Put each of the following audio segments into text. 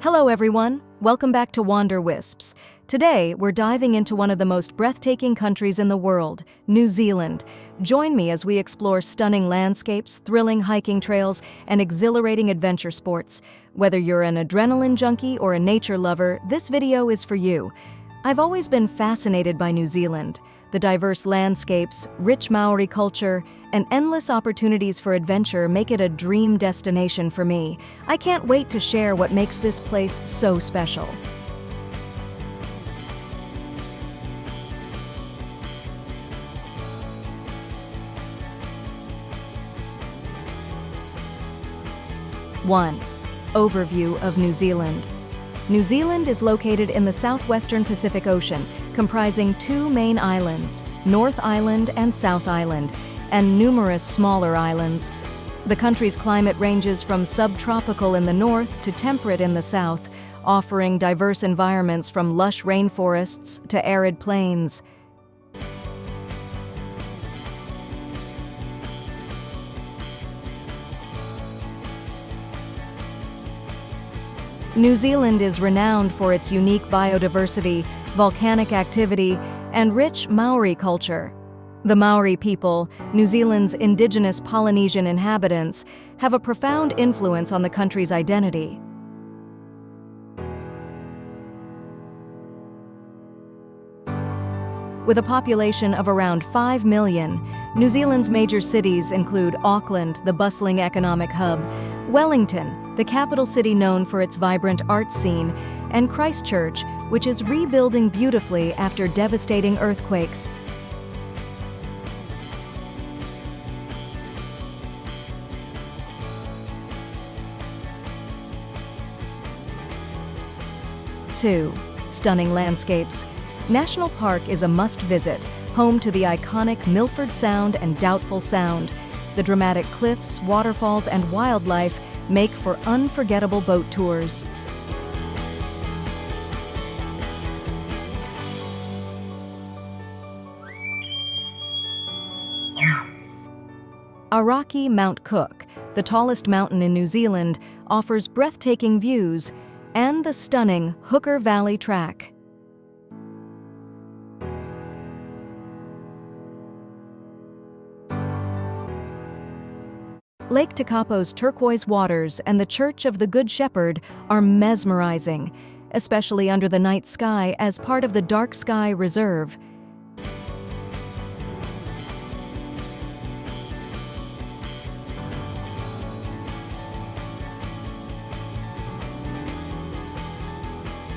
Hello everyone, welcome back to Wander Wisps. Today, we're diving into one of the most breathtaking countries in the world, New Zealand. Join me as we explore stunning landscapes, thrilling hiking trails, and exhilarating adventure sports. Whether you're an adrenaline junkie or a nature lover, this video is for you. I've always been fascinated by New Zealand. The diverse landscapes, rich Maori culture, and endless opportunities for adventure make it a dream destination for me. I can't wait to share what makes this place so special. One, overview of New Zealand. New Zealand is located in the southwestern Pacific Ocean, comprising two main islands, North Island and South Island, and numerous smaller islands. The country's climate ranges from subtropical in the north to temperate in the south, offering diverse environments from lush rainforests to arid plains. New Zealand is renowned for its unique biodiversity, volcanic activity, and rich Maori culture. The Maori people, New Zealand's indigenous Polynesian inhabitants, have a profound influence on the country's identity. With a population of around 5 million, New Zealand's major cities include Auckland, the bustling economic hub, Wellington, the capital city known for its vibrant art scene, and Christchurch, which is rebuilding beautifully after devastating earthquakes. Two, stunning landscapes. National Park is a must-visit, home to the iconic Milford Sound and Doubtful Sound. The dramatic cliffs, waterfalls, and wildlife make for unforgettable boat tours. Aoraki Mount Cook, the tallest mountain in New Zealand, offers breathtaking views, and the stunning Hooker Valley Track. Lake Tekapo's turquoise waters and the Church of the Good Shepherd are mesmerizing, especially under the night sky as part of the Dark Sky Reserve.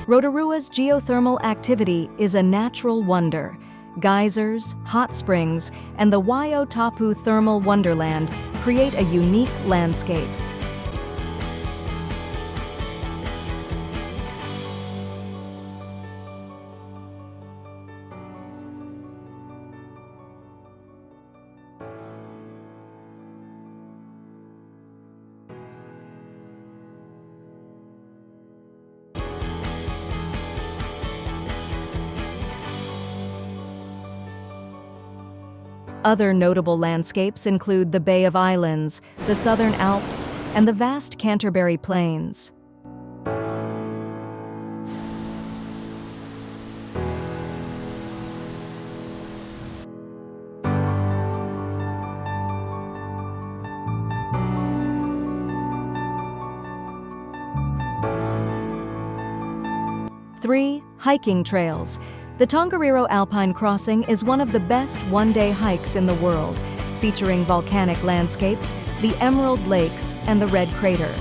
Rotorua's geothermal activity is a natural wonder. Geysers, hot springs, and the Waiotapu Thermal Wonderland create a unique landscape. Other notable landscapes include the Bay of Islands, the Southern Alps, and the vast Canterbury Plains. Three, hiking trails. The Tongariro Alpine Crossing is one of the best one-day hikes in the world, featuring volcanic landscapes, the Emerald Lakes, and the Red Crater.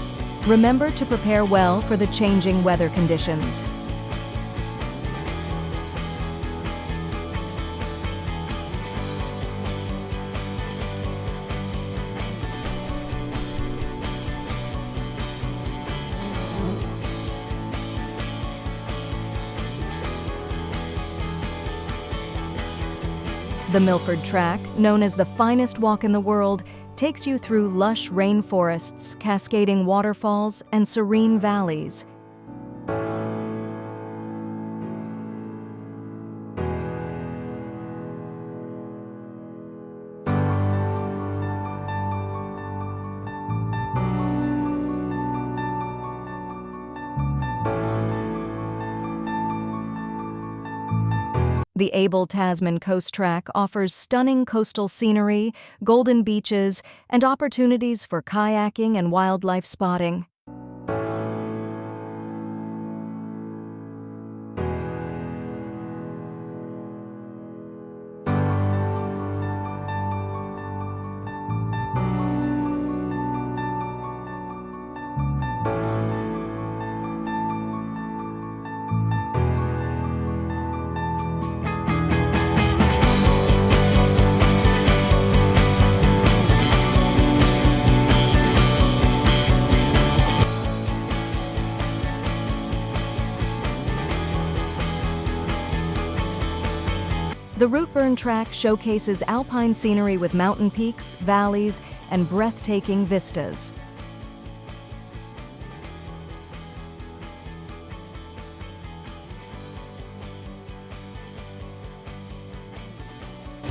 Remember to prepare well for the changing weather conditions. The Milford Track, known as the finest walk in the world, takes you through lush rainforests, cascading waterfalls, and serene valleys. The Abel Tasman Coast Track offers stunning coastal scenery, golden beaches, and opportunities for kayaking and wildlife spotting. The Routeburn Track showcases alpine scenery with mountain peaks, valleys, and breathtaking vistas.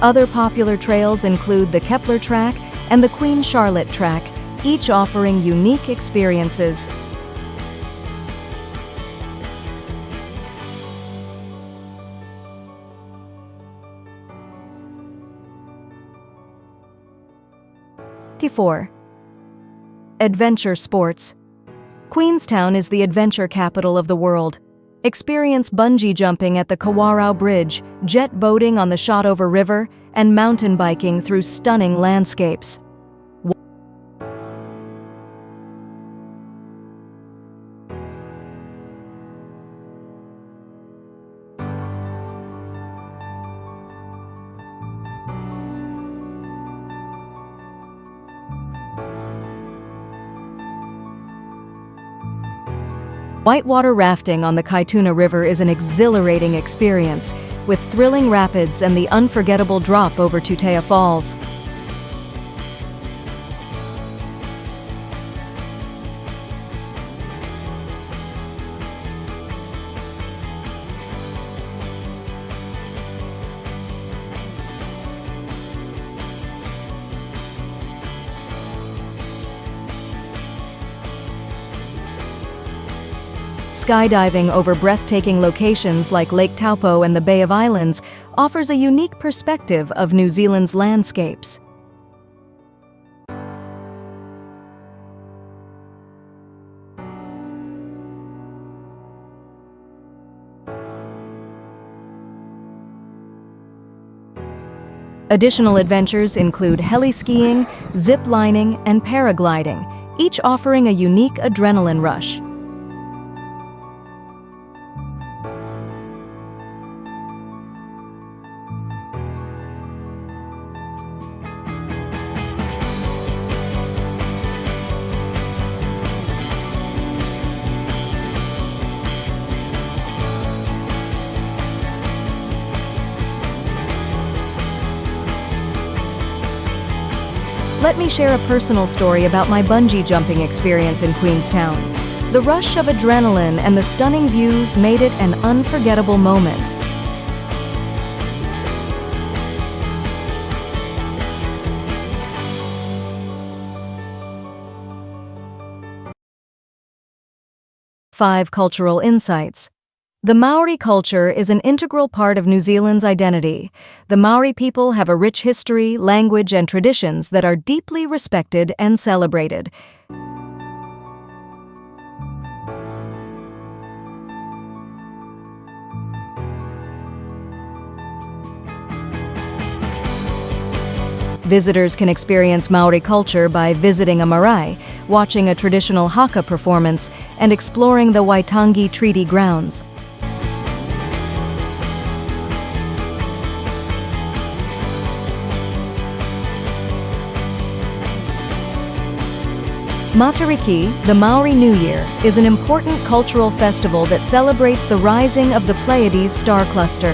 Other popular trails include the Kepler Track and the Queen Charlotte Track, each offering unique experiences. Adventure sports. Queenstown is the adventure capital of the world. Experience bungee jumping at the Kawarau Bridge, jet boating on the Shotover River, and mountain biking through stunning landscapes. Whitewater rafting on the Kaituna River is an exhilarating experience, with thrilling rapids and the unforgettable drop over Tutea Falls. Skydiving over breathtaking locations like Lake Taupo and the Bay of Islands offers a unique perspective of New Zealand's landscapes. Additional adventures include heli-skiing, zip-lining, and paragliding, each offering a unique adrenaline rush. Let me share a personal story about my bungee jumping experience in Queenstown. The rush of adrenaline and the stunning views made it an unforgettable moment. Cultural insights. The Maori culture is an integral part of New Zealand's identity. The Maori people have a rich history, language, and traditions that are deeply respected and celebrated. Visitors can experience Maori culture by visiting a marae, watching a traditional haka performance, and exploring the Waitangi Treaty grounds. Matariki, the Maori New Year, is an important cultural festival that celebrates the rising of the Pleiades star cluster.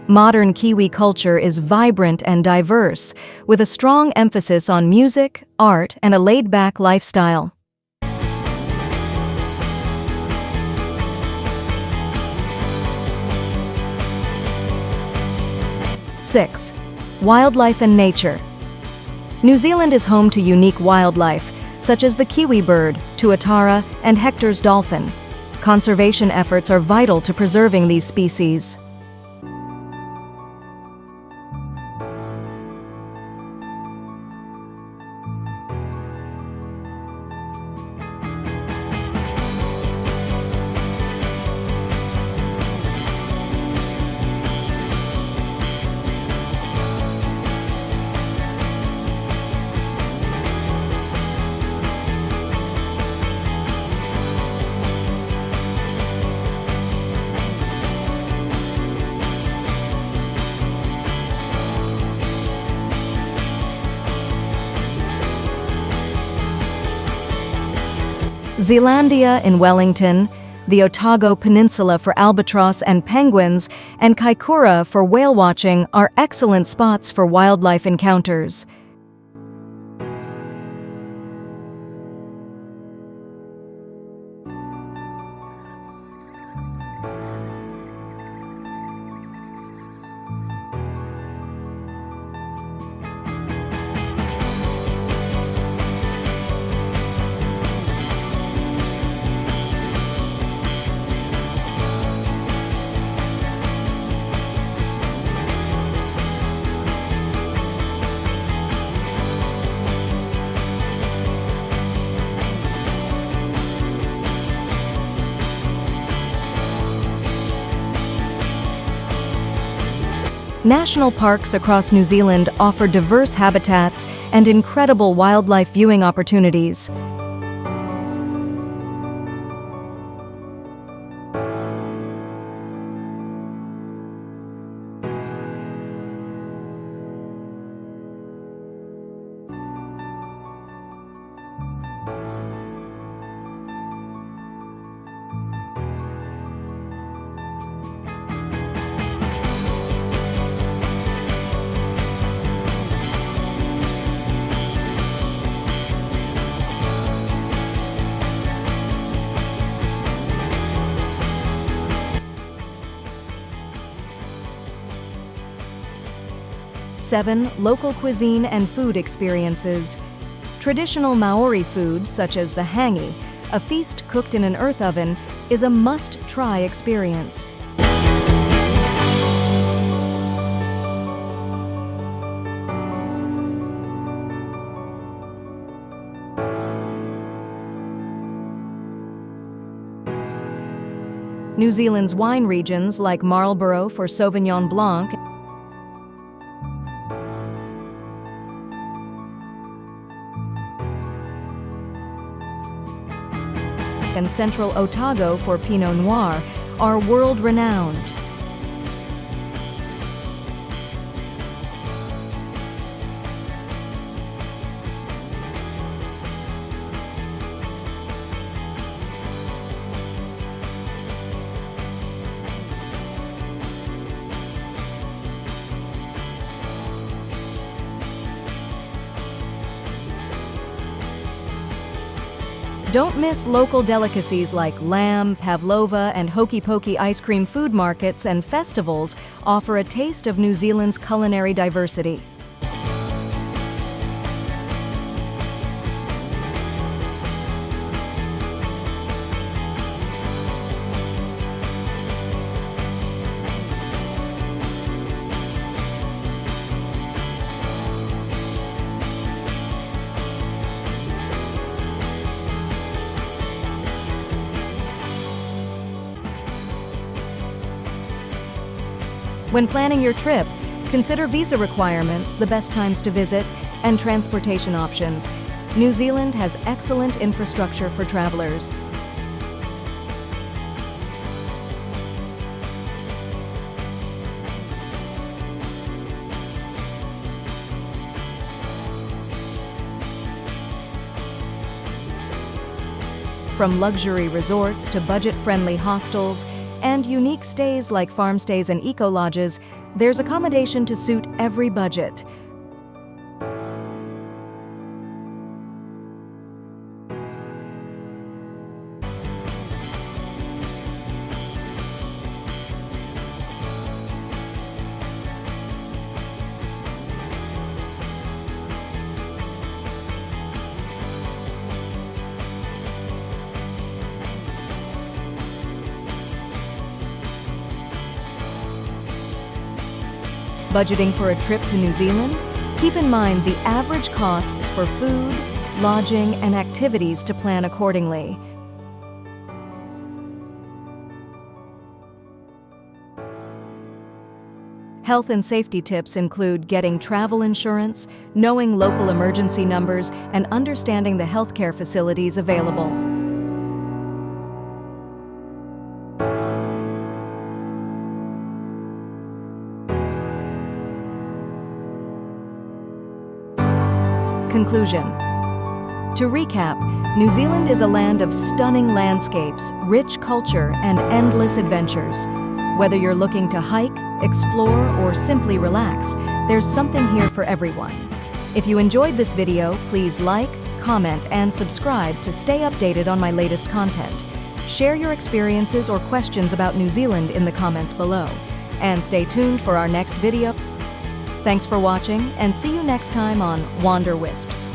Modern Kiwi culture is vibrant and diverse, with a strong emphasis on music, art, and a laid-back lifestyle. 6. Wildlife and nature. New Zealand is home to unique wildlife, such as the kiwi bird, tuatara, and Hector's dolphin. Conservation efforts are vital to preserving these species. Zealandia in Wellington, the Otago Peninsula for albatross and penguins, and Kaikoura for whale watching are excellent spots for wildlife encounters. National parks across New Zealand offer diverse habitats and incredible wildlife viewing opportunities. Seven, local cuisine and food experiences. Traditional Maori food, such as the hangi, a feast cooked in an earth oven, is a must-try experience. New Zealand's wine regions, like Marlborough for Sauvignon Blanc, and Central Otago for Pinot Noir, are world-renowned. Don't miss local delicacies like lamb, pavlova, and hokey pokey ice cream food markets and festivals offer a taste of New Zealand's culinary diversity. When planning your trip, consider visa requirements, the best times to visit, and transportation options. New Zealand has excellent infrastructure for travelers. From luxury resorts to budget-friendly hostels, and unique stays like farm stays and eco-lodges, there's accommodation to suit every budget. Budgeting for a trip to New Zealand? Keep in mind the average costs for food, lodging, and activities to plan accordingly. Health and safety tips include getting travel insurance, knowing local emergency numbers, and understanding the healthcare facilities available. Conclusion. To recap, New Zealand is a land of stunning landscapes, rich culture, and endless adventures. Whether you're looking to hike, explore, or simply relax, there's something here for everyone. If you enjoyed this video, please like, comment, and subscribe to stay updated on my latest content. Share your experiences or questions about New Zealand in the comments below. And stay tuned for our next video. Thanks for watching, and see you next time on Wander Wisps.